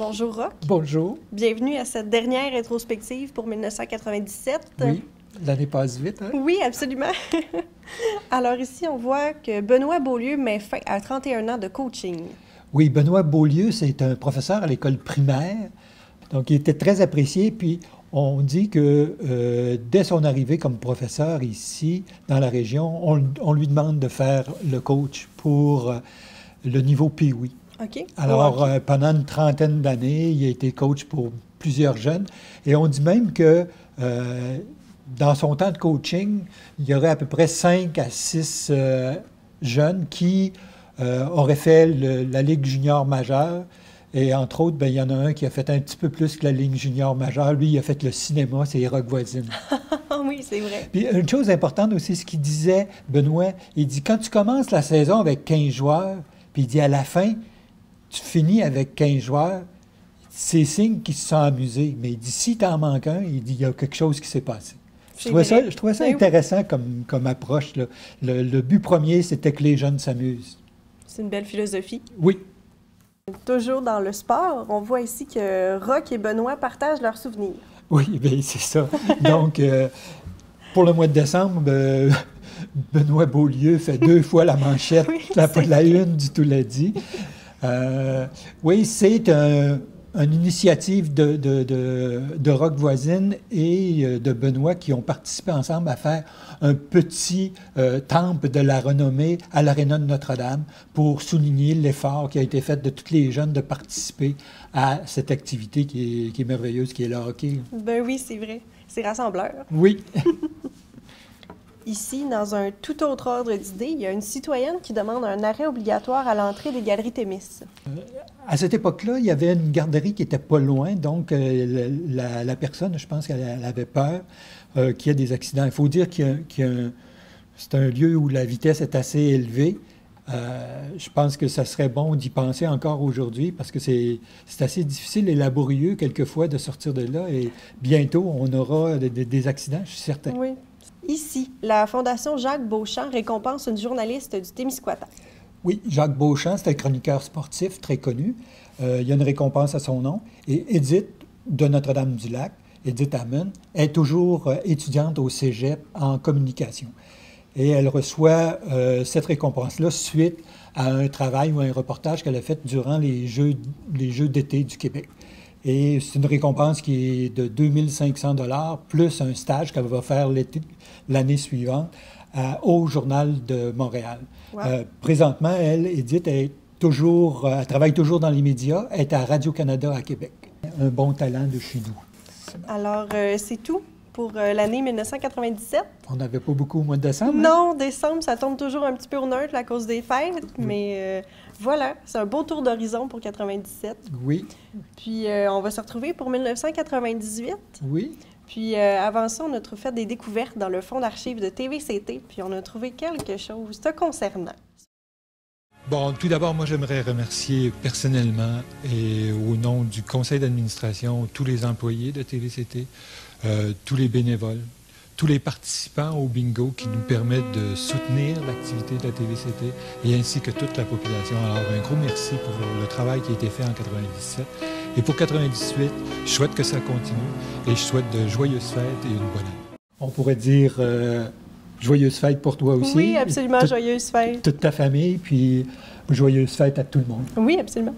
Bonjour Roch. Bonjour. Bienvenue à cette dernière rétrospective pour 1997. Oui, l'année passe vite, hein? Oui, absolument. Alors ici, on voit que Benoît Beaulieu met fin à 31 ans de coaching. Oui, Benoît Beaulieu, c'est un professeur à l'école primaire, donc il était très apprécié, puis on dit que dès son arrivée comme professeur ici, dans la région, on lui demande de faire le coach pour le niveau Pee-wee. OK. Alors, OK. pendant une trentaine d'années, il a été coach pour plusieurs jeunes. Et on dit même que dans son temps de coaching, il y aurait à peu près 5 à 6 jeunes qui auraient fait la Ligue junior majeure. Et entre autres, bien, il y en a un qui a fait un petit peu plus que la Ligue junior majeure. Lui, il a fait le cinéma, c'est les Roch Voisines. Oui, c'est vrai. Puis une chose importante aussi, ce qu'il disait, Benoît, il dit, quand tu commences la saison avec 15 joueurs, puis il dit à la fin, tu finis avec 15 joueurs, c'est signe qu'ils se sont amusés. Mais il dit, si tu en manques un, il dit, il y a quelque chose qui s'est passé. Je trouvais ça intéressant comme approche, là. Le but premier, c'était que les jeunes s'amusent. C'est une belle philosophie. Oui. Toujours dans le sport, on voit ici que Roch et Benoît partagent leurs souvenirs. Oui, bien, c'est ça. Donc, pour le mois de décembre, Benoît Beaulieu fait 2 fois la manchette, Oui, la une du tout l'a dit. Oui, c'est une initiative de Roch Voisines et de Benoît qui ont participé ensemble à faire un petit temple de la renommée à l'Aréna de Notre-Dame pour souligner l'effort qui a été fait de tous les jeunes de participer à cette activité qui est merveilleuse, qui est le hockey. Ben oui, c'est vrai. C'est rassembleur. Oui. Ici, dans un tout autre ordre d'idées, il y a une citoyenne qui demande un arrêt obligatoire à l'entrée des galeries Thémis. À cette époque-là, il y avait une garderie qui était pas loin, donc la personne, je pense qu'elle avait peur qu'il y ait des accidents. Il faut dire c'est un lieu où la vitesse est assez élevée. Je pense que ça serait bon d'y penser encore aujourd'hui parce que c'est assez difficile et laborieux quelquefois de sortir de là et bientôt on aura des accidents, je suis certain. Oui. Ici, la Fondation Jacques Beauchamp récompense une journaliste du Témiscouata. Oui, Jacques Beauchamp, c'est un chroniqueur sportif très connu. Il y a une récompense à son nom. Et Edith de Notre-Dame-du-Lac, Edith Hammond, est toujours étudiante au cégep en communication. Et elle reçoit cette récompense-là suite à un travail ou un reportage qu'elle a fait durant les Jeux d'été du Québec. Et c'est une récompense qui est de 2500 $ plus un stage qu'elle va faire l'année suivante au Journal de Montréal. Wow. Présentement, Edith, elle travaille toujours dans les médias, elle est à Radio-Canada à Québec. Un bon talent de chez nous. Alors, c'est tout pour l'année 1997. On n'avait pas beaucoup au mois de décembre? Non, décembre, ça tombe toujours un petit peu au neutre à cause des fêtes, mais voilà, c'est un beau tour d'horizon pour 97. Oui. Puis, on va se retrouver pour 1998. Oui. Puis, avant ça, on a fait des découvertes dans le fonds d'archives de TVCT, puis on a trouvé quelque chose te concernant. Bon, tout d'abord, moi, j'aimerais remercier personnellement et au nom du conseil d'administration tous les employés de TVCT, tous les bénévoles, tous les participants au bingo qui nous permettent de soutenir l'activité de la TVCT et ainsi que toute la population. Alors, un gros merci pour le travail qui a été fait en 97. Et pour 98, je souhaite que ça continue et je souhaite de joyeuses fêtes et une bonne année. On pourrait dire joyeuses fêtes pour toi aussi. Oui, absolument, joyeuses fêtes. Toute ta famille, puis joyeuses fêtes à tout le monde. Oui, absolument.